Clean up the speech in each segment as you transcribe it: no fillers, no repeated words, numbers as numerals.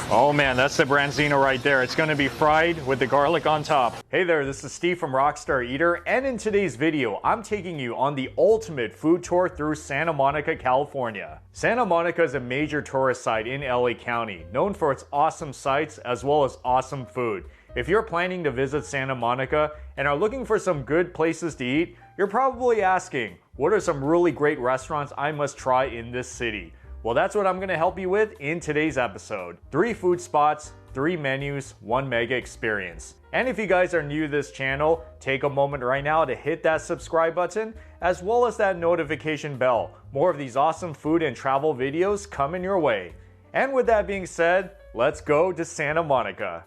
Oh man, that's the branzino right there. It's going to be fried with the garlic on top. Hey there, this is Steve from Rockstar Eater, and in today's video, I'm taking you on the ultimate food tour through Santa Monica, California. Santa Monica is a major tourist site in LA County, known for its awesome sights as well as awesome food. If you're planning to visit Santa Monica and are looking for some good places to eat, you're probably asking, what are some really great restaurants I must try in this city? Well, that's what I'm going to help you with in today's episode. 3 food spots, 3 menus, 1 mega experience. And if you guys are new to this channel, take a moment right now to hit that subscribe button, as well as that notification bell. More of these awesome food and travel videos coming your way. And with that being said, let's go to Santa Monica.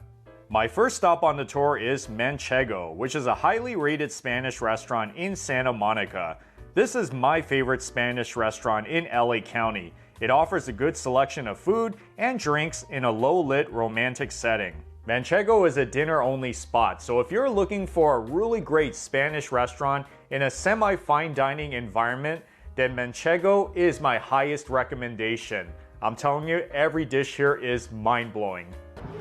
My first stop on the tour is Manchego, which is a highly rated Spanish restaurant in Santa Monica. This is my favorite Spanish restaurant in LA County. It offers a good selection of food and drinks in a low-lit romantic setting. Manchego is a dinner-only spot, so if you're looking for a really great Spanish restaurant in a semi-fine dining environment, then Manchego is my highest recommendation. I'm telling you, every dish here is mind-blowing.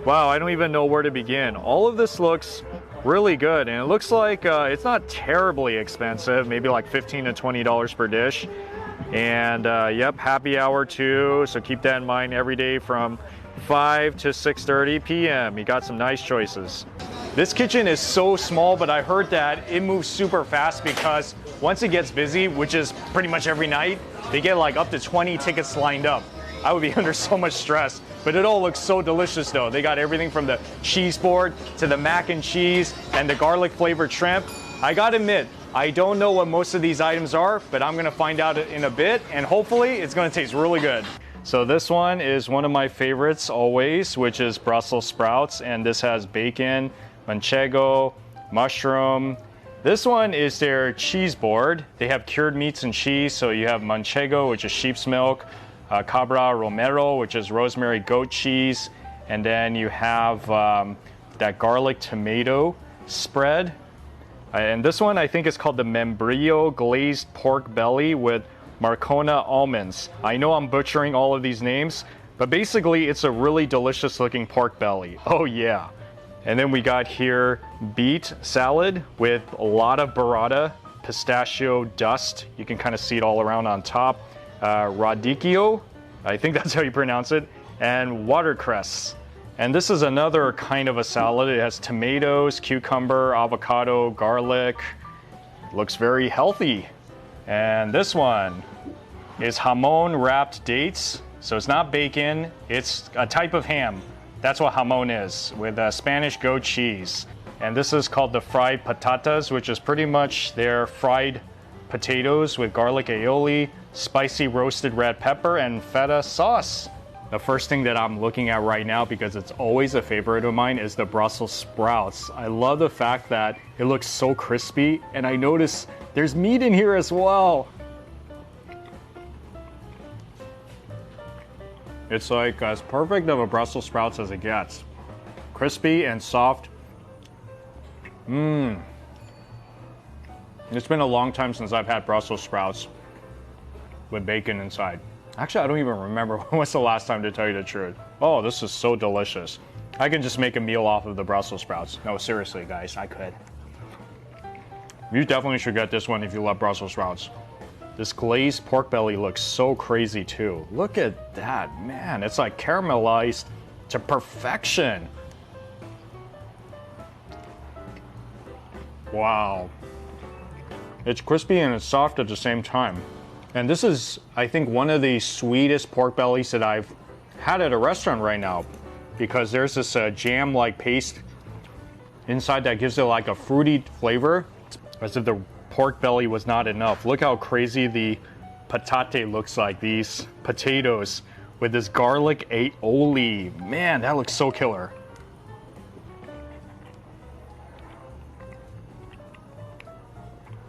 Wow, I don't even know where to begin. All of this looks really good, and it looks like it's not terribly expensive, maybe like $15 to $20 per dish. And yep, happy hour too, so keep that in mind every day from 5 to 6:30 p.m. You got some nice choices. This kitchen is so small, but I heard that it moves super fast because once it gets busy, which is pretty much every night, they get like up to 20 tickets lined up. I would be under so much stress, but it all looks so delicious though. They got everything from the cheese board to the mac and cheese and the garlic flavored shrimp. I gotta admit, I don't know what most of these items are, but I'm gonna find out in a bit, and hopefully it's gonna taste really good. So this one is one of my favorites always, which is Brussels sprouts, and this has bacon, manchego, mushroom. This one is their cheese board. They have cured meats and cheese, so you have manchego, which is sheep's milk, cabra romero, which is rosemary goat cheese, and then you have that garlic tomato spread. And this one I think is called the membrillo glazed pork belly with Marcona almonds. I know I'm butchering all of these names, but basically it's a really delicious looking pork belly. Oh yeah. And then we got here beet salad with a lot of burrata, pistachio dust. You can kind of see it all around on top. Radicchio, I think that's how you pronounce it, and watercress. And this is another kind of a salad. It has tomatoes, cucumber, avocado, garlic. Looks very healthy. And this one is jamon wrapped dates. So it's not bacon, it's a type of ham. That's what jamon is, with Spanish goat cheese. And this is called the fried patatas, which is pretty much their fried potatoes with garlic aioli, spicy roasted red pepper, and feta sauce. The first thing that I'm looking at right now, because it's always a favorite of mine, is the Brussels sprouts. I love the fact that it looks so crispy, and I notice there's meat in here as well. It's like as perfect of a Brussels sprouts as it gets. Crispy and soft. It's been a long time since I've had Brussels sprouts with bacon inside. Actually, I don't even remember when was the last time, to tell you the truth. Oh, this is so delicious. I can just make a meal off of the Brussels sprouts. No, seriously, guys, I could. You definitely should get this one if you love Brussels sprouts. This glazed pork belly looks so crazy too. Look at that, man. It's like caramelized to perfection. Wow. It's crispy and it's soft at the same time. And this is, I think, one of the sweetest pork bellies that I've had at a restaurant right now, because there's this jam-like paste inside that gives it like a fruity flavor, as if the pork belly was not enough. Look how crazy the patate looks like, these potatoes with this garlic aioli. Man, that looks so killer.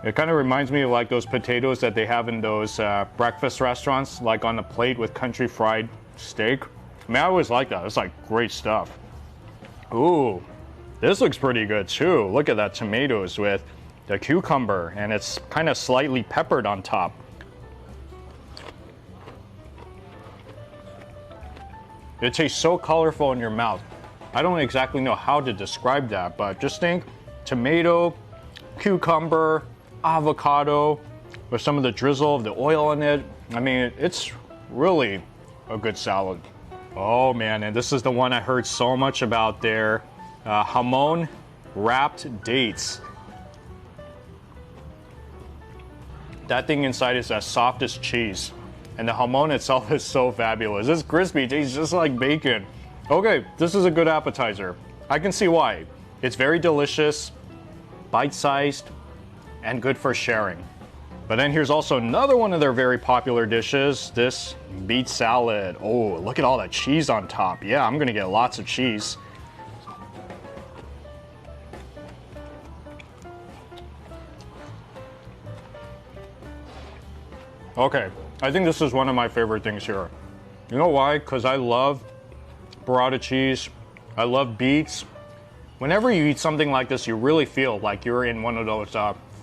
It kind of reminds me of like those potatoes that they have in those breakfast restaurants, like on a plate with country fried steak. I mean, I always like that. It's like great stuff. Ooh, this looks pretty good too. Look at that tomatoes with the cucumber, and it's kind of slightly peppered on top. It tastes so colorful in your mouth. I don't exactly know how to describe that, but just think tomato, cucumber, avocado, with some of the drizzle of the oil in it. I mean, it's really a good salad. Oh man, and this is the one I heard so much about there. Jamon wrapped dates. That thing inside is as soft as cheese. And the jamon itself is so fabulous. It's crispy, it tastes just like bacon. Okay, this is a good appetizer. I can see why. It's very delicious, bite-sized, and good for sharing. But then here's also another one of their very popular dishes, this beet salad. Oh, look at all that cheese on top. Yeah, I'm gonna get lots of cheese. Okay, I think this is one of my favorite things here. You know why? Because I love burrata cheese. I love beets. Whenever you eat something like this, you really feel like you're in one of those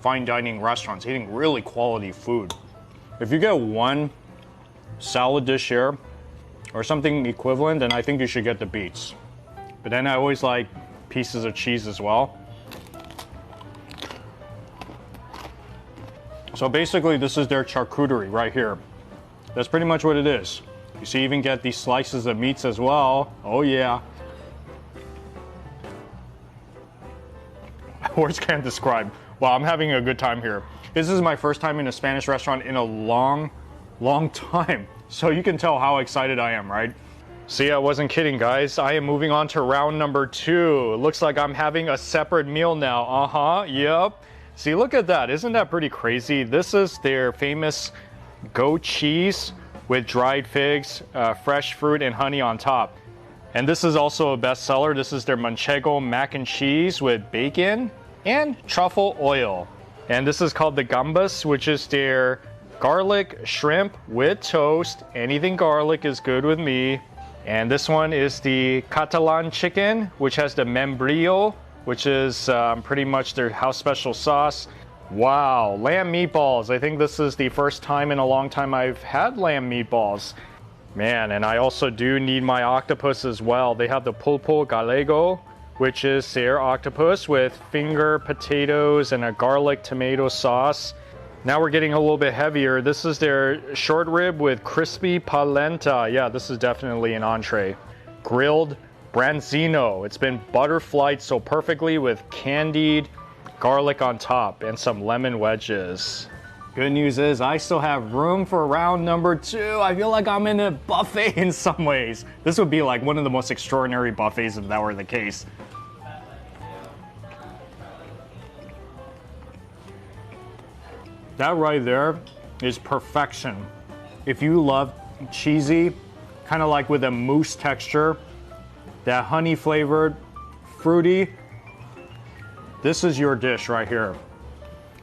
fine dining restaurants eating really quality food. If you get one salad dish here or something equivalent, then I think you should get the beets. But then I always like pieces of cheese as well. So basically this is their charcuterie right here. That's pretty much what it is. You see, you even get these slices of meats as well. Oh yeah. Words can't describe. Wow, I'm having a good time here. This is my first time in a Spanish restaurant in a long time. So you can tell how excited I am, right? See, I wasn't kidding, guys. I am moving on to round number 2. It looks like I'm having a separate meal now. Yep. See, look at that. Isn't that pretty crazy? This is their famous goat cheese with dried figs, fresh fruit, and honey on top. And this is also a bestseller. This is their Manchego mac and cheese with bacon and truffle oil. And this is called the gambas, which is their garlic shrimp with toast. Anything garlic is good with me. And this one is the Catalan chicken, which has the membrillo, which is pretty much their house special sauce. Wow, lamb meatballs. I think this is the first time in a long time I've had lamb meatballs. Man, and I also do need my octopus as well. They have the pulpo gallego, which is their octopus with finger potatoes and a garlic tomato sauce. Now we're getting a little bit heavier. This is their short rib with crispy polenta. Yeah, this is definitely an entree. Grilled branzino. It's been butterflied so perfectly with candied garlic on top and some lemon wedges. Good news is I still have room for round number 2. I feel like I'm in a buffet in some ways. This would be like one of the most extraordinary buffets if that were the case. That right there is perfection. If you love cheesy, kind of like with a mousse texture, that honey flavored, fruity, this is your dish right here.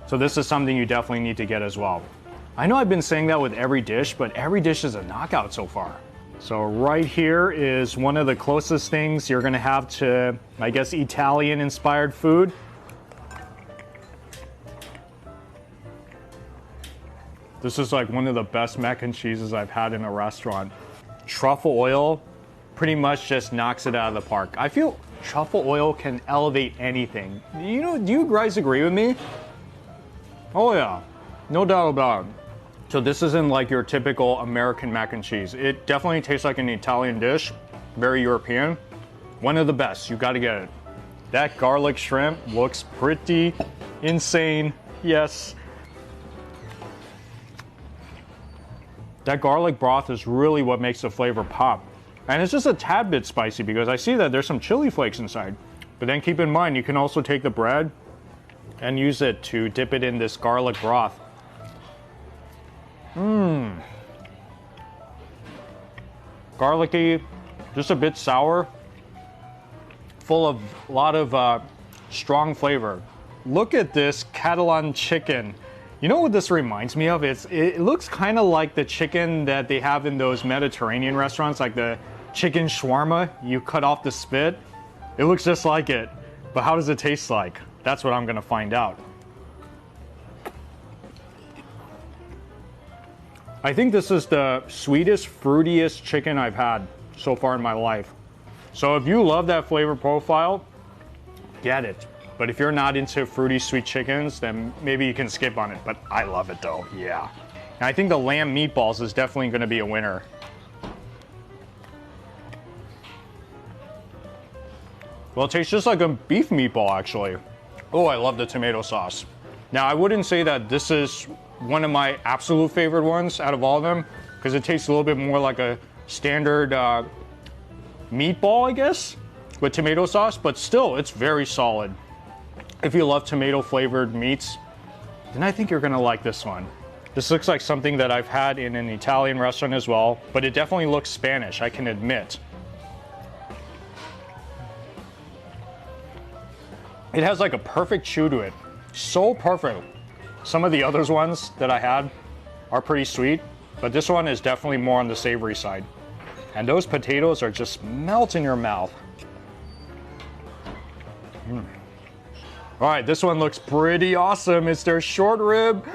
So this is something you definitely need to get as well. I know I've been saying that with every dish, but every dish is a knockout so far. So right here is one of the closest things you're gonna have to, I guess, Italian inspired food. This is like one of the best mac and cheeses I've had in a restaurant. Truffle oil pretty much just knocks it out of the park. I feel truffle oil can elevate anything. You know, do you guys agree with me? Oh yeah, no doubt about it. So this isn't like your typical American mac and cheese. It definitely tastes like an Italian dish, very European. One of the best, you gotta get it. That garlic shrimp looks pretty insane, yes. That garlic broth is really what makes the flavor pop. And it's just a tad bit spicy because I see that there's some chili flakes inside. But then keep in mind, you can also take the bread and use it to dip it in this garlic broth. Garlicky, just a bit sour, full of a lot of strong flavor. Look at this Catalan chicken. You know what this reminds me of? It looks kind of like the chicken that they have in those Mediterranean restaurants, like the chicken shawarma. You cut off the spit. It looks just like it. But how does it taste like? That's what I'm gonna find out. I think this is the sweetest, fruitiest chicken I've had. so far in my life. So if you love that flavor profile, get it. But if you're not into fruity sweet chickens, then maybe you can skip on it. But I love it though, yeah. And I think the lamb meatballs is definitely gonna be a winner. Well, it tastes just like a beef meatball actually. Oh, I love the tomato sauce. Now, I wouldn't say that this is one of my absolute favorite ones out of all of them, because it tastes a little bit more like a standard meatball, I guess, with tomato sauce, but still, it's very solid. If you love tomato flavored meats, then I think you're gonna like this one. This looks like something that I've had in an Italian restaurant as well, but it definitely looks Spanish, I can admit. It has like a perfect chew to it. So perfect. Some of the other ones that I had are pretty sweet, but this one is definitely more on the savory side. And those potatoes are just melt in your mouth. All right, this one looks pretty awesome. It's their short rib.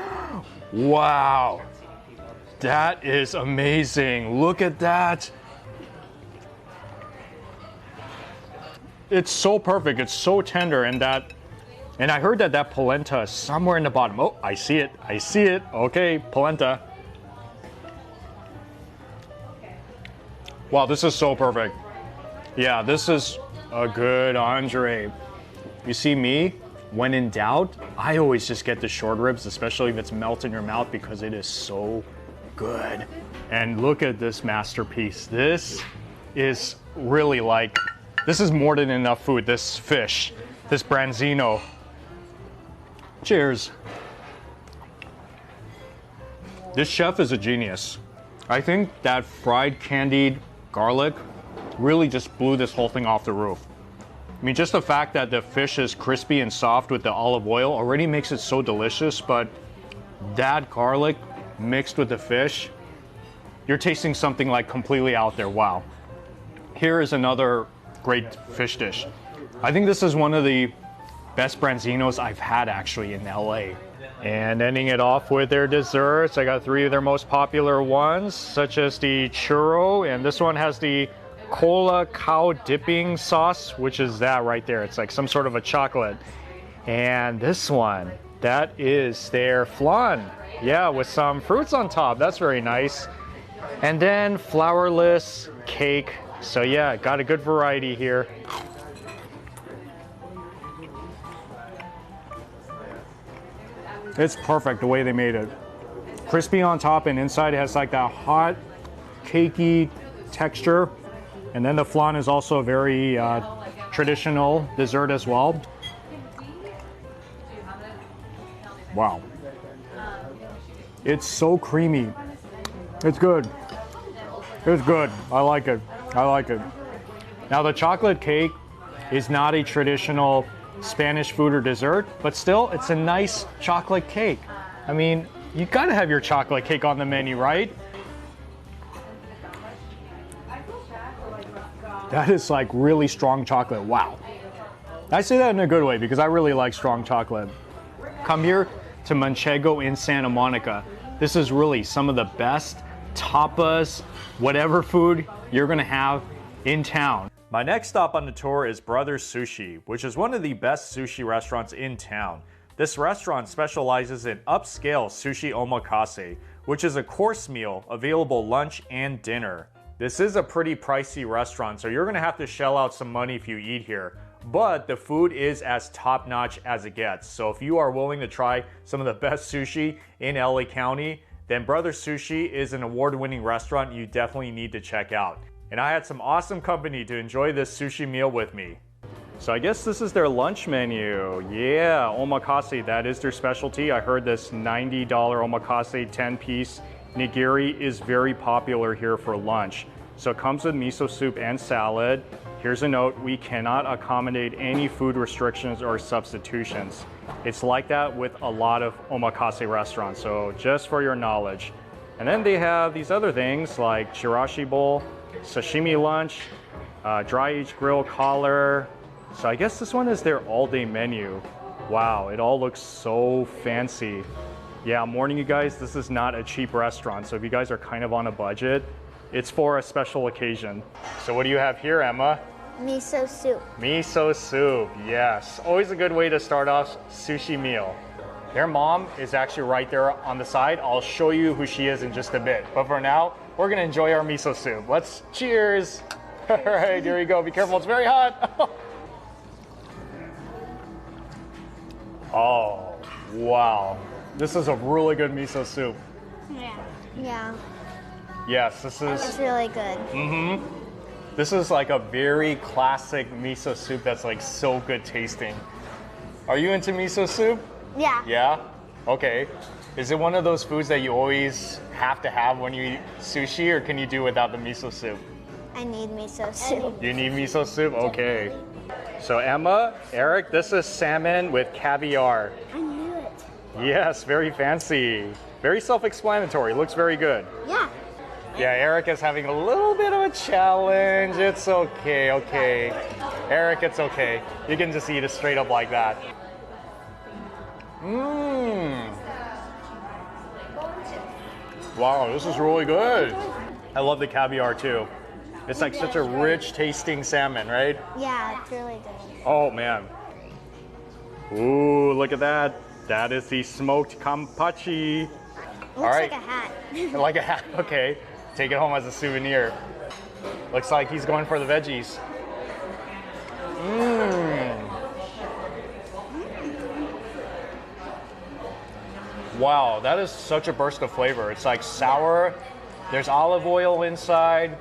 Wow, that is amazing. Look at that. It's so perfect, it's so tender, and I heard that polenta is somewhere in the bottom. Oh, I see it, okay, polenta. Wow, this is so perfect. Yeah, this is a good entree. You see me, when in doubt, I always just get the short ribs, especially if it's melt in your mouth, because it is so good. And look at this masterpiece. This is really like, this is more than enough food, this fish, this branzino. Cheers. This chef is a genius. I think that fried candied garlic really just blew this whole thing off the roof. I mean, just the fact that the fish is crispy and soft with the olive oil already makes it so delicious, but that garlic mixed with the fish, you're tasting something like completely out there. Wow. Here is another great fish dish. I think this is one of the best branzinos I've had actually in LA. And ending it off with their desserts, I got 3 of their most popular ones, such as the churro, and this one has the cola cow dipping sauce, which is that right there. It's like some sort of a chocolate. And this one, that is their flan. Yeah, with some fruits on top. That's very nice. And then flourless cake. So yeah, got a good variety here. It's perfect the way they made it. Crispy on top, and inside it has like that hot, cakey texture. And then the flan is also a very traditional dessert as well. Wow. It's so creamy. It's good. It's good. I like it. I like it. Now the chocolate cake is not a traditional Spanish food or dessert, but still it's a nice chocolate cake. I mean, you gotta have your chocolate cake on the menu, right? That is like really strong chocolate. Wow. I say that in a good way because I really like strong chocolate. Come here to Manchego in Santa Monica. This is really some of the best tapas, whatever food you're gonna have in town. My next stop on the tour is Brothers Sushi, which is one of the best sushi restaurants in town. This restaurant specializes in upscale sushi omakase, which is a course meal available lunch and dinner. This is a pretty pricey restaurant, so you're gonna have to shell out some money if you eat here. But the food is as top-notch as it gets. So if you are willing to try some of the best sushi in LA County, then Brothers Sushi is an award-winning restaurant you definitely need to check out. And I had some awesome company to enjoy this sushi meal with me. So I guess this is their lunch menu. Yeah, omakase, that is their specialty. I heard this $90 omakase 10-piece nigiri is very popular here for lunch. So it comes with miso soup and salad. Here's a note, we cannot accommodate any food restrictions or substitutions. It's like that with a lot of omakase restaurants, so just for your knowledge. And then they have these other things like chirashi bowl, sashimi lunch, dry aged grilled collar. So I guess this one is their all-day menu. Wow, it all looks so fancy. Yeah, I'm warning you guys, this is not a cheap restaurant, so if you guys are kind of on a budget, It's for a special occasion. So what do you have here, Emma? Miso soup. Miso soup, yes. Always a good way to start off sushi meal. Their mom is actually right there on the side. I'll show you who she is in just a bit. But for now, we're gonna enjoy our miso soup. Let's cheers. All right, here we go. Be careful, it's very hot. Oh, wow. This is a really good miso soup. Yeah. Yes, this is. It's really good. This is like a very classic miso soup that's like so good tasting. Are you into miso soup? Yeah. Yeah? Okay. Is it one of those foods that you always have to have when you eat sushi, or can you do without the miso soup? I need miso soup. You need miso soup? Okay. So Emma, Eric, this is salmon with caviar. I knew it. Yes, very fancy. Very self-explanatory. Looks very good. Yeah. Yeah, Eric is having a little bit of a challenge. It's okay, okay. Eric, it's okay. You can just eat it straight up like that. Mmm. Wow, this is really good. I love the caviar too. It's like such a rich tasting salmon, right? Yeah, it's really good. Oh man. Ooh, look at that. That is the smoked kampachi. Looks like a hat. Like a hat, okay. Take it home as a souvenir. Looks like he's going for the veggies. Mmm. Wow, that is such a burst of flavor. It's like sour. There's olive oil inside.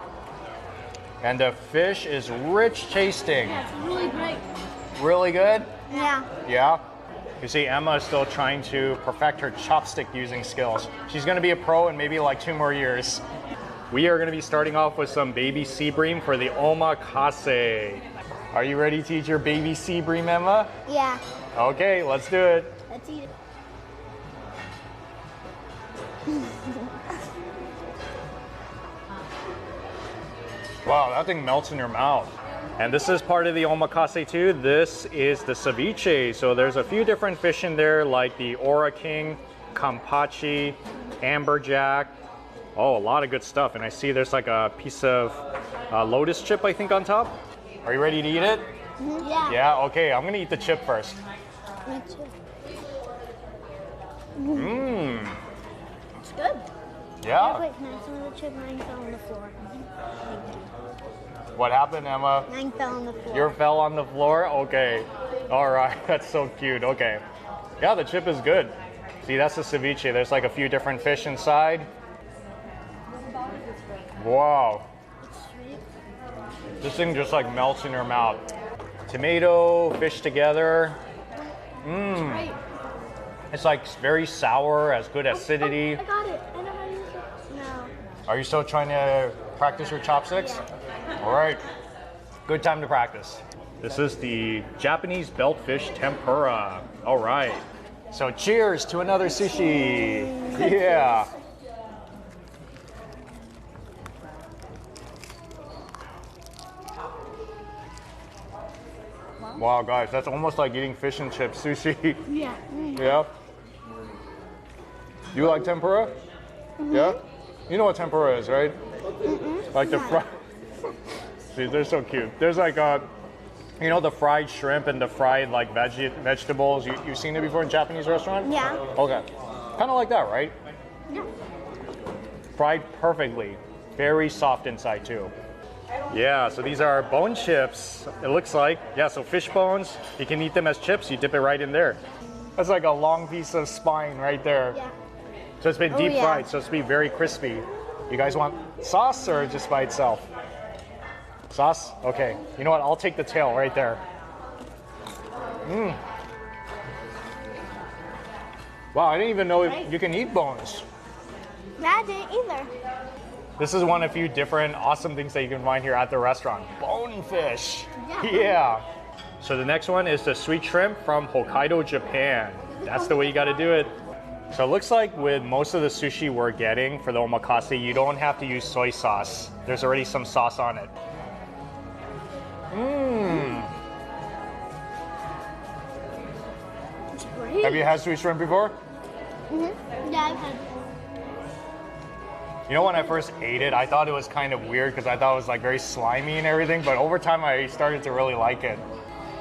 And the fish is rich tasting. Yeah, it's really great. Really good? Yeah. Yeah? You see, Emma is still trying to perfect her chopstick using skills. She's gonna be a pro in maybe like 2 more years. We are gonna be starting off with some baby sea bream for the omakase. Are you ready to eat your baby sea bream, Emma? Yeah. Okay, let's do it. Let's eat it. Wow, that thing melts in your mouth. And this is part of the omakase too. This is the ceviche. So there's a few different fish in there like the Ora King, kampachi, amberjack. Oh, a lot of good stuff. And I see there's like a piece of lotus chip, I think, on top. Are you ready to eat it? Yeah. Yeah, okay, I'm gonna eat the chip first. Me too. Mmm. It's good. Yeah. Wait, can I have some of the chip? Mine fell on the floor. Thank you. What happened, Emma? Mine fell on the floor. Yours fell on the floor? Okay. All right, that's so cute. Okay. Yeah, the chip is good. See, that's the ceviche. There's like a few different fish inside. Wow. This thing just like melts in your mouth. Tomato, fish together. Mmm. It's like very sour, has good acidity. I got it. I know how to use it. No. Are you still trying to practice your chopsticks? All right. Good time to practice. This is the Japanese beltfish tempura. All right. So cheers to another sushi. Yeah. Wow, guys, that's almost like eating fish and chip sushi. Yeah. Yeah? You like tempura? Yeah? You know what tempura is, right? Like the fried... See, they're so cute. There's like you know, the fried shrimp and the fried like vegetables. You've seen it before in Japanese restaurant? Yeah. Okay. Kind of like that, right? Yeah. Fried perfectly. Very soft inside too. Yeah, so these are bone chips, it looks like. Yeah, so fish bones, you can eat them as chips, you dip it right in there. That's like a long piece of spine right there. Yeah. So it's been deep fried, so it's to be very crispy. You guys want sauce or just by itself? Sauce? Okay. You know what, I'll take the tail right there. Mmm. Wow, I didn't even know you can eat bones. Yeah, I didn't either. This is one of a few different awesome things that you can find here at the restaurant. Bonefish. Yeah. Yeah. So the next one is the sweet shrimp from Hokkaido, Japan. That's the way you got to do it. So it looks like with most of the sushi we're getting for the omakase, you don't have to use soy sauce. There's already some sauce on it. Mmm. It's great. Have you had sweet shrimp before? Yeah, I've had. You know, when I first ate it, I thought it was kind of weird because I thought it was like very slimy and everything, but over time I started to really like it.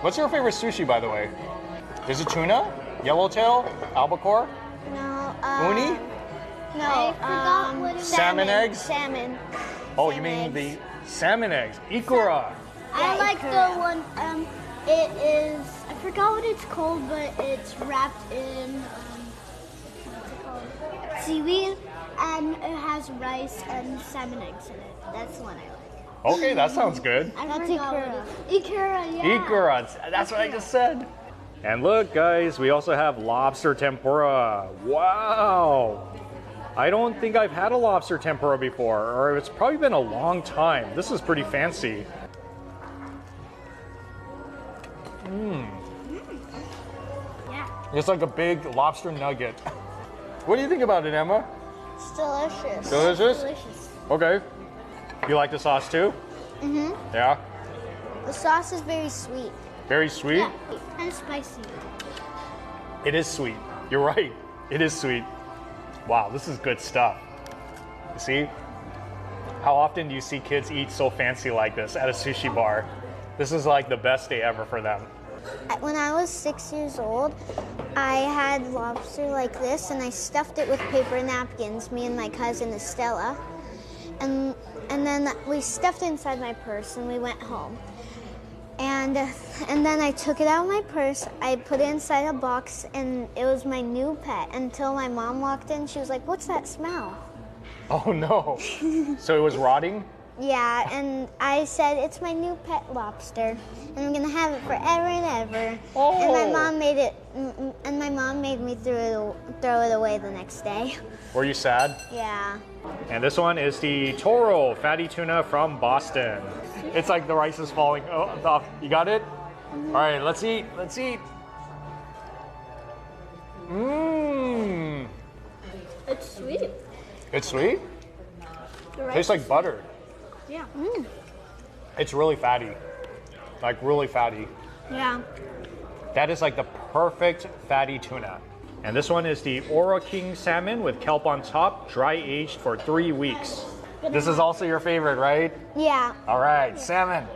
What's your favorite sushi, by the way? Is it tuna, yellowtail, albacore, No. uni? No. I forgot what it was. Salmon eggs? Salmon. Oh, you Salmon mean eggs. the salmon eggs, ikura. I like the ikura. one. It is. I forgot what it's called, but it's wrapped in what's it called? Seaweed, and it has rice and salmon eggs in it. That's the one I like. Okay, that sounds good. I That's forgot ikura. what it is. Ikura, yeah. Ikura, that's what I just said. And look, guys, we also have lobster tempura. Wow. I don't think I've had a lobster tempura before, or it's probably been a long time. This is pretty fancy. Yeah. It's like a big lobster nugget. What do you think about it, Emma? It's delicious. Delicious? Delicious. Okay. You like the sauce too? Mm-hmm. Yeah? The sauce is very sweet. Very sweet? Yeah. And spicy. It is sweet. You're right. It is sweet. Wow, this is good stuff. You see? How often do you see kids eat so fancy like this at a sushi bar? This is like the best day ever for them. When I was 6 years old, I had lobster like this, and I stuffed it with paper napkins, me and my cousin Estella. And then we stuffed it inside my purse, and we went home. And then I took it out of my purse, I put it inside a box, and it was my new pet until my mom walked in. She was like, "What's that smell?" Oh no. So it was rotting? Yeah, and I said, "It's my new pet lobster, and I'm gonna have it forever and ever." Oh. And my mom made me throw it away the next day. Were you sad? Yeah. And this one is the Toro fatty tuna from Boston. It's like the rice is falling off. You got it? All right, let's eat. Let's eat. Mmm. It's sweet. It's sweet? The rice Tastes like butter. Yeah. It's really fatty. Like really fatty. Yeah. That is like the perfect fatty tuna. And this one is the Ora King salmon with kelp on top, dry aged for 3 weeks. This is also your favorite, right? Yeah. All right, salmon.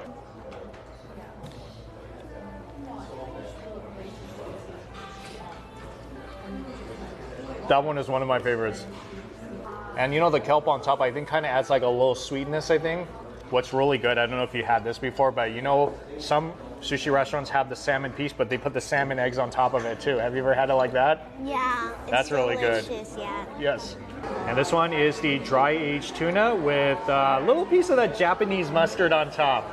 That one is one of my favorites. And you know, the kelp on top, I think kind of adds like a little sweetness, I think. What's really good, I don't know if you had this before, but you know, some sushi restaurants have the salmon piece, but they put the salmon eggs on top of it too. Have you ever had it like that? Yeah. That's really good. Delicious, yeah. Yes. And this one is the dry aged tuna with a little piece of that Japanese mustard on top.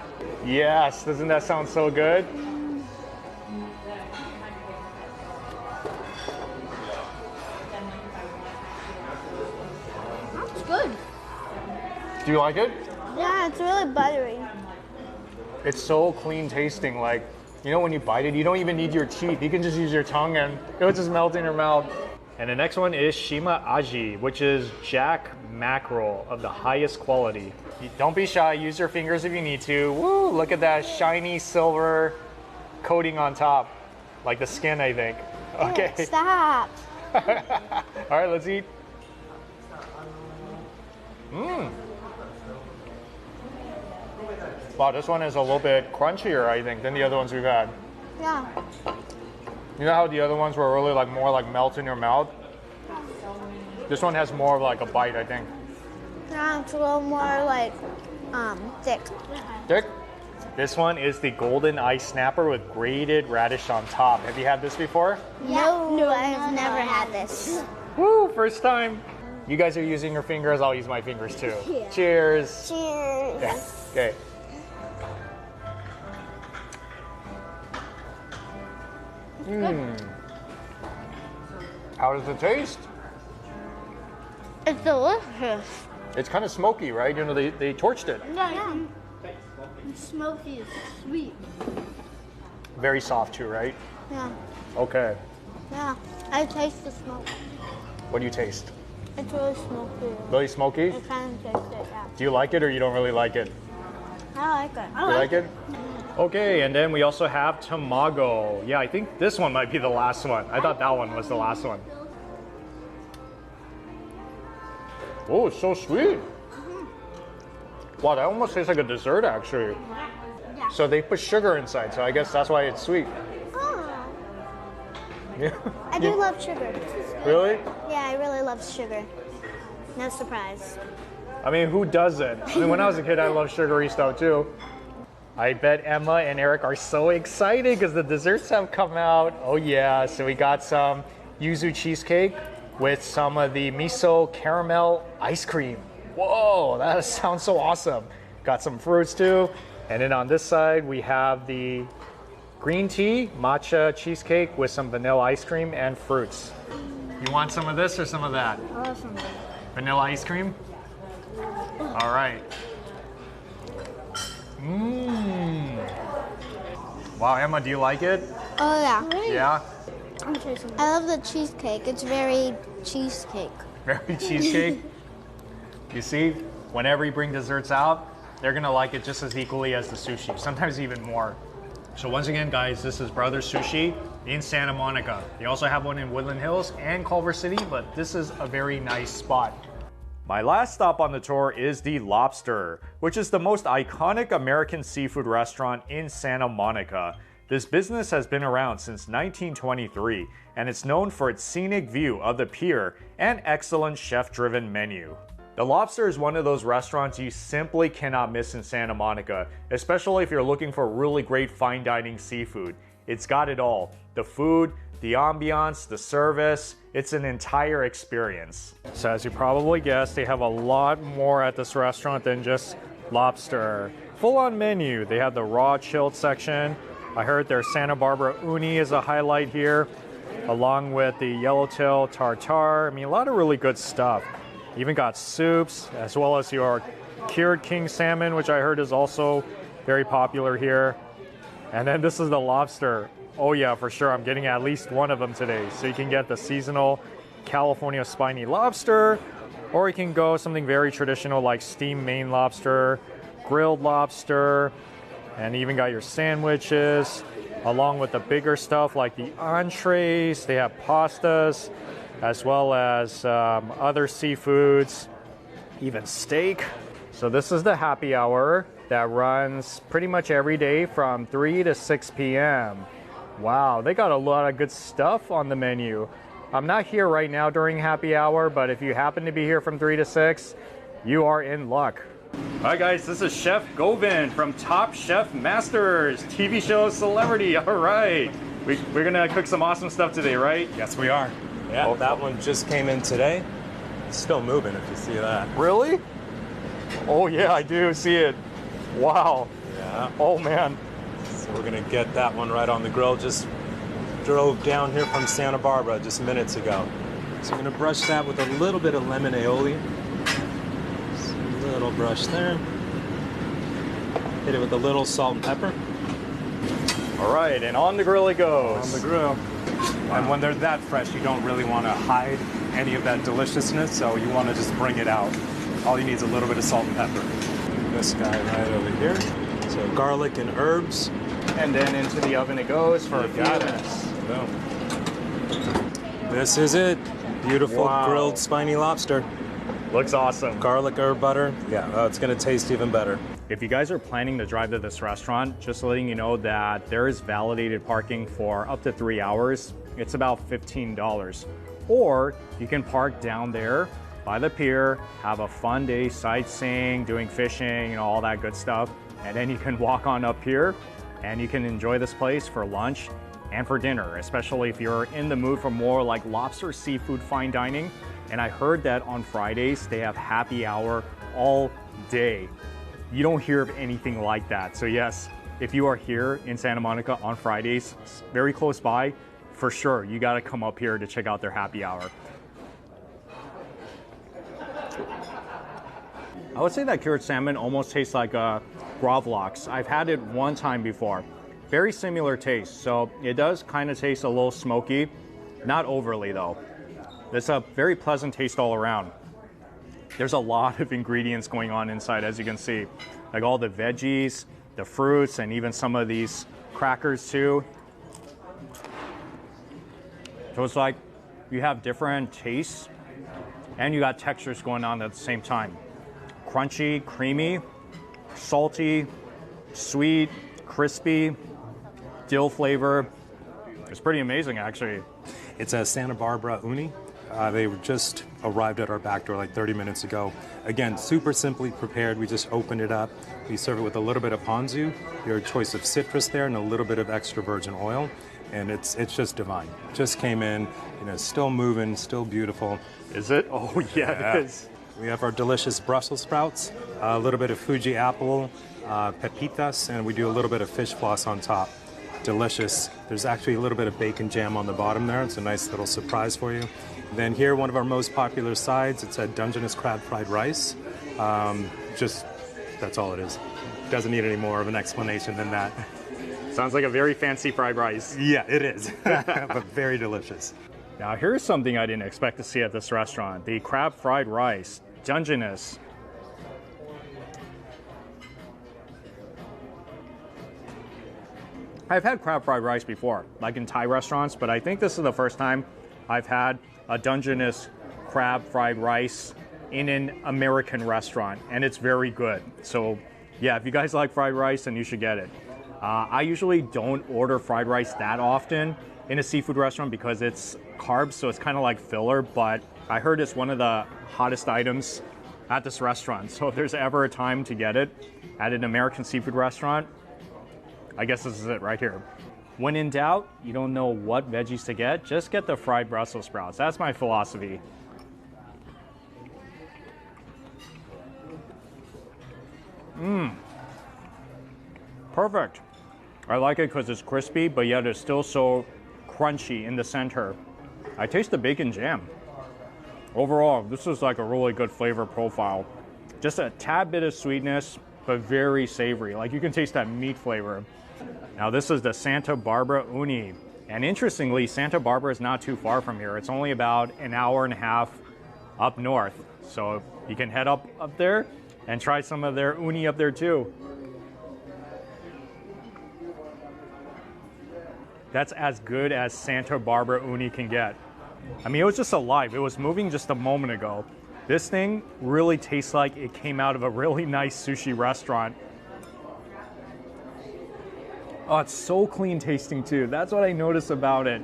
Yes, doesn't that sound so good? That's good. Do you like it? Yeah, it's really buttery. It's so clean tasting. Like, you know, when you bite it, you don't even need your teeth. You can just use your tongue and it'll just melt in your mouth. And the next one is Shima Aji, which is jack mackerel of the highest quality. Don't be shy, use your fingers if you need to. Woo, look at that shiny silver coating on top. Like the skin, I think. Okay. Ew, stop. All right, let's eat. Mmm. Wow, this one is a little bit crunchier, I think, than the other ones we've had. Yeah. You know how the other ones were really like more like melt in your mouth? This one has more of like a bite, I think. Yeah, it's a little more like thick. Dick? This one is the golden ice snapper with grated radish on top. Have you had this before? No, I've never had this. Woo, first time. You guys are using your fingers, I'll use my fingers too. Yeah. Cheers. Cheers. Yeah. Okay. How does it taste? It's delicious. It's kind of smoky, right? You know, they torched it. Yeah. It's smoky. It's sweet. Very soft too, right? Yeah. Okay. Yeah. I taste the smoke. What do you taste? It's really smoky. Really smoky? I kind of taste it, yeah. Do you like it or you don't really like it? I like it. You like it? Okay, and then we also have tamago. Yeah, I think this one might be the last one. I thought that one was the last one. Oh, it's so sweet. Wow, that almost tastes like a dessert, actually. Yeah. So they put sugar inside, so I guess that's why it's sweet. Oh. Yeah. I do love sugar. Really? Yeah, I really love sugar. No surprise. I mean, who doesn't? I mean, when I was a kid, I loved sugary stuff too. I bet Emma and Eric are so excited because the desserts have come out. Oh yeah, so we got some yuzu cheesecake with some of the miso caramel ice cream. Whoa, that sounds so awesome. Got some fruits too. And then on this side, we have the green tea matcha cheesecake with some vanilla ice cream and fruits. You want some of this or some of that? Awesome. Vanilla ice cream? All right. Mmm. Wow, Emma, do you like it? Oh yeah. Yeah? I'm tasting it. I love the cheesecake. It's very cheesecake. Very cheesecake? You see, whenever you bring desserts out, they're gonna like it just as equally as the sushi, sometimes even more. So once again, guys, this is Brothers Sushi in Santa Monica. They also have one in Woodland Hills and Culver City, but this is a very nice spot. My last stop on the tour is the Lobster, which is the most iconic American seafood restaurant in Santa Monica. This business has been around since 1923, and it's known for its scenic view of the pier and excellent chef-driven menu. The Lobster is one of those restaurants you simply cannot miss in Santa Monica, especially if you're looking for really great fine dining seafood. It's got it all: the food, the ambiance, the service. It's an entire experience. So as you probably guessed, they have a lot more at this restaurant than just lobster. Full-on menu. They have the raw chilled section. I heard their Santa Barbara uni is a highlight here, along with the yellowtail tartare. I mean, a lot of really good stuff. Even got soups, as well as your cured king salmon, which I heard is also very popular here. And then this is the lobster. Oh yeah, for sure, I'm getting at least one of them today. So you can get the seasonal California spiny lobster, or you can go something very traditional like steamed Maine lobster, grilled lobster, and even got your sandwiches, along with the bigger stuff like the entrees. They have pastas, as well as other seafoods, even steak. So this is the happy hour that runs pretty much every day from 3 to 6 p.m. Wow, they got a lot of good stuff on the menu. I'm not here right now during happy hour, but if you happen to be here from 3 to 6, you are in luck. Hi guys, this is Chef Govin from Top Chef Masters, TV show celebrity. All right, we're gonna cook some awesome stuff today, right? Yes, we are. Yeah, that one just came in today. It's still moving, if you see that. Really? Oh yeah, I do see it. Wow. Yeah. Oh man. So we're gonna get that one right on the grill. Just drove down here from Santa Barbara just minutes ago. So I'm gonna brush that with a little bit of lemon aioli. Just a little brush there. Hit it with a little salt and pepper. All right, and on the grill it goes. On the grill. Wow. And when they're that fresh, you don't really want to hide any of that deliciousness, so you want to just bring it out. All you need is a little bit of salt and pepper. This guy right over here. So garlic and herbs. And then into the oven it goes for a few minutes. Boom. This is it. Beautiful grilled spiny lobster. Looks awesome. Garlic herb butter. Yeah, it's going to taste even better. If you guys are planning to drive to this restaurant, just letting you know that there is validated parking for up to 3 hours. It's about $15. Or you can park down there by the pier, have a fun day sightseeing, doing fishing, and all that good stuff. And then you can walk on up here and you can enjoy this place for lunch and for dinner, especially if you're in the mood for more like lobster seafood fine dining. And I heard that on Fridays they have happy hour all day. You don't hear of anything like that. So yes, if you are here in Santa Monica on Fridays, very close by, for sure, you gotta come up here to check out their happy hour. I would say that cured salmon almost tastes like gravlax. I've had it one time before. Very similar taste, so it does kind of taste a little smoky, not overly though. It's a very pleasant taste all around. There's a lot of ingredients going on inside, as you can see. Like all the veggies, the fruits, and even some of these crackers too. So it's like you have different tastes and you got textures going on at the same time. Crunchy, creamy, salty, sweet, crispy, dill flavor. It's pretty amazing, actually. It's a Santa Barbara uni. They just arrived at our back door like 30 minutes ago. Again, super simply prepared. We just opened it up. We serve it with a little bit of ponzu, your choice of citrus there, and a little bit of extra virgin oil. And it's just divine. Just came in, still moving, still beautiful. Is it? Oh, yeah, it is. We have our delicious Brussels sprouts, a little bit of Fuji apple, pepitas, and we do a little bit of fish floss on top. Delicious. There's actually a little bit of bacon jam on the bottom there. It's a nice little surprise for you. Then here, one of our most popular sides, it's a Dungeness crab fried rice. That's all it is. Doesn't need any more of an explanation than that. Sounds like a very fancy fried rice. Yeah, it is, but very delicious. Now here's something I didn't expect to see at this restaurant. The crab fried rice, Dungeness. I've had crab fried rice before, like in Thai restaurants, but I think this is the first time I've had a Dungeness crab fried rice in an American restaurant, and it's very good. So yeah, if you guys like fried rice, then you should get it. I usually don't order fried rice that often in a seafood restaurant because it's carbs, so it's kind of like filler, but I heard it's one of the hottest items at this restaurant. So if there's ever a time to get it at an American seafood restaurant, I guess this is it right here. When in doubt, you don't know what veggies to get, just get the fried Brussels sprouts. That's my philosophy. Perfect. I like it because it's crispy, but yet it's still so crunchy in the center. I taste the bacon jam. Overall, this is like a really good flavor profile. Just a tad bit of sweetness, but very savory. Like you can taste that meat flavor. Now this is the Santa Barbara uni. And interestingly, Santa Barbara is not too far from here. It's only about an hour and a half up north. So you can head up there and try some of their uni up there too. That's as good as Santa Barbara uni can get. I mean, it was just alive. It was moving just a moment ago. This thing really tastes like it came out of a really nice sushi restaurant. Oh, it's so clean tasting too. That's what I noticed about it.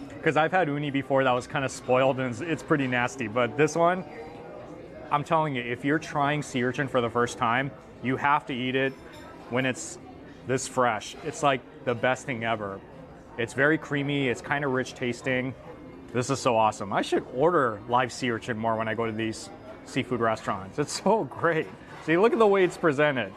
Because I've had uni before that was kind of spoiled and it's pretty nasty. But this one, I'm telling you, if you're trying sea urchin for the first time, you have to eat it when it's this fresh. It's like the best thing ever. It's very creamy. It's kind of rich tasting. This is so awesome. I should order live sea urchin more when I go to these seafood restaurants. It's so great. See, look at the way it's presented.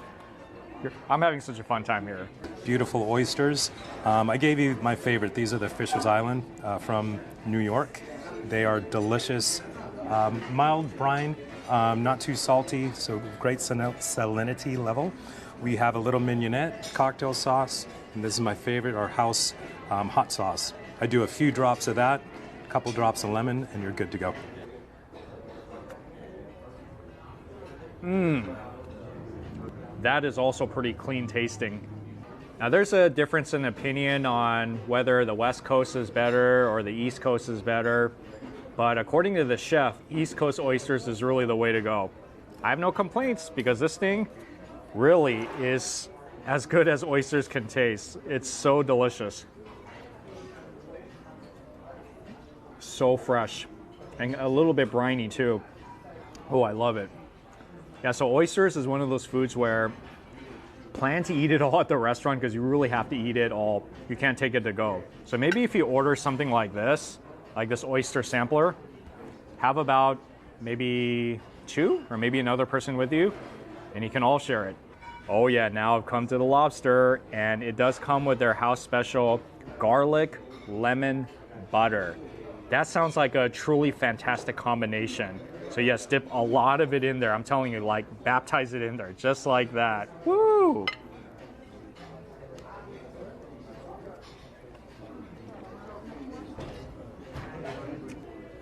I'm having such a fun time here. Beautiful oysters. I gave you my favorite. These are the Fisher's Island from New York. They are delicious. Mild brine, not too salty, so great salinity level. We have a little mignonette, cocktail sauce, and this is my favorite, our house hot sauce. I do a few drops of that, a couple drops of lemon, and you're good to go. That is also pretty clean tasting. Now there's a difference in opinion on whether the West Coast is better or the East Coast is better, but according to the chef, East Coast oysters is really the way to go. I have no complaints because this thing really is as good as oysters can taste. It's so delicious. So fresh and a little bit briny too. Oh, I love it. Yeah, so oysters is one of those foods where plan to eat it all at the restaurant because you really have to eat it all. You can't take it to go. So maybe if you order something like this oyster sampler, have about maybe 2 or maybe another person with you, and you can all share it. Oh yeah, now I've come to the Lobster, and it does come with their house special garlic lemon butter. That sounds like a truly fantastic combination. So yes, dip a lot of it in there. I'm telling you, like baptize it in there, just like that. Woo!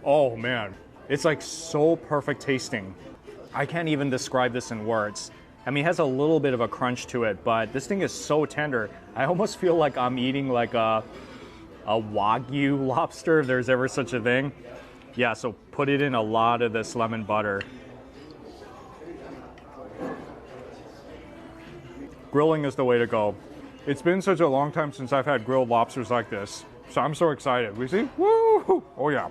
Oh man, it's like so perfect tasting. I can't even describe this in words. I mean, it has a little bit of a crunch to it, but this thing is so tender. I almost feel like I'm eating like a Wagyu lobster, if there's ever such a thing. Yeah, so put it in a lot of this lemon butter. Grilling is the way to go. It's been such a long time since I've had grilled lobsters like this, so I'm so excited. We see? Woo! Oh yeah.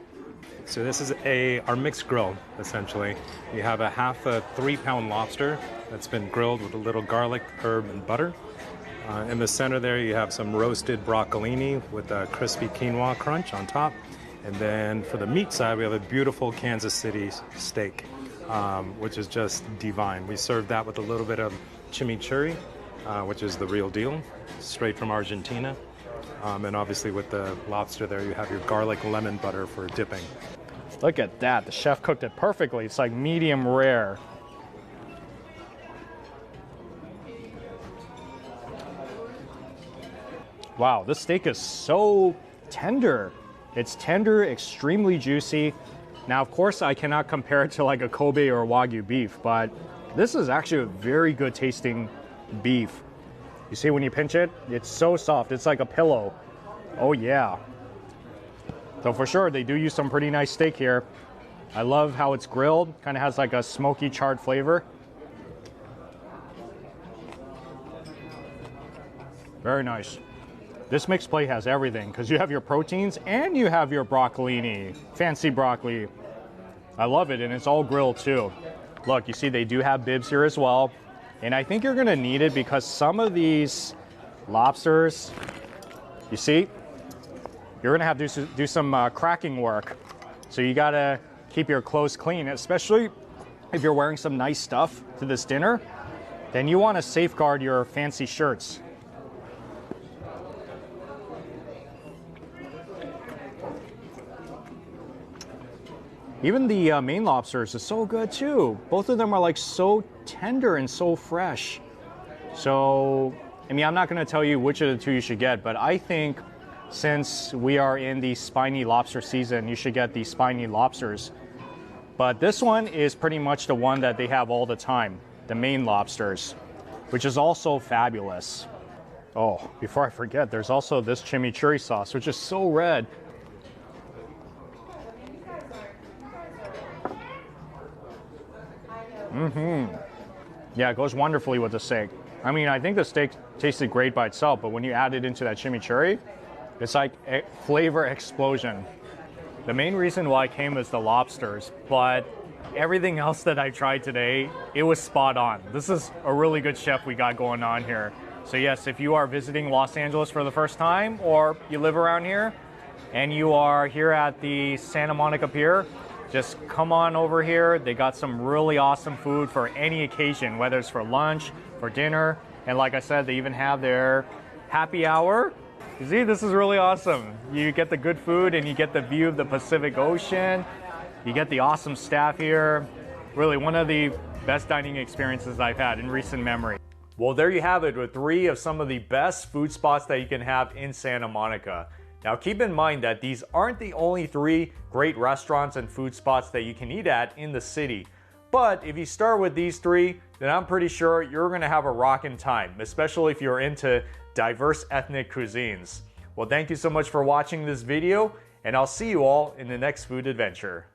So this is our mixed grill, essentially. You have a half a 3-pound lobster that's been grilled with a little garlic, herb, and butter. In the center there, you have some roasted broccolini with a crispy quinoa crunch on top. And then for the meat side, we have a beautiful Kansas City steak, which is just divine. We serve that with a little bit of chimichurri, which is the real deal, straight from Argentina. And obviously with the lobster there, you have your garlic lemon butter for dipping. Look at that. The chef cooked it perfectly. It's like medium rare. Wow, this steak is so tender. It's tender, extremely juicy. Now, of course, I cannot compare it to like a Kobe or Wagyu beef, but this is actually a very good tasting beef. You see when you pinch it, it's so soft. It's like a pillow. Oh yeah. So for sure, they do use some pretty nice steak here. I love how it's grilled. Kind of has like a smoky charred flavor. Very nice. This mixed plate has everything because you have your proteins and you have your broccolini, fancy broccoli. I love it, and it's all grilled too. Look, you see they do have bibs here as well. And I think you're gonna need it because some of these lobsters, you see, you're gonna have to do some cracking work. So you gotta keep your clothes clean, especially if you're wearing some nice stuff to this dinner, then you wanna safeguard your fancy shirts. Even the Maine lobsters is so good too. Both of them are like so tender and so fresh. So, I mean, I'm not gonna tell you which of the two you should get, but I think since we are in the spiny lobster season, you should get the spiny lobsters. But this one is pretty much the one that they have all the time, the Maine lobsters, which is also fabulous. Oh, before I forget, there's also this chimichurri sauce, which is so red. Yeah, it goes wonderfully with the steak. I mean, I think the steak tasted great by itself, but when you add it into that chimichurri, it's like a flavor explosion. The main reason why I came was the lobsters, but everything else that I tried today, it was spot on. This is a really good chef we got going on here. So yes, if you are visiting Los Angeles for the first time, or you live around here, and you are here at the Santa Monica Pier, just come on over here. They got some really awesome food for any occasion, whether it's for lunch, for dinner, and like I said, they even have their happy hour. You see, this is really awesome. You get the good food and you get the view of the Pacific Ocean. You get the awesome staff here. Really one of the best dining experiences I've had in recent memory. Well, there you have it with 3 of some of the best food spots that you can have in Santa Monica. Now keep in mind that these aren't the only 3 great restaurants and food spots that you can eat at in the city. But if you start with these 3, then I'm pretty sure you're gonna have a rockin' time, especially if you're into diverse ethnic cuisines. Well, thank you so much for watching this video, and I'll see you all in the next food adventure.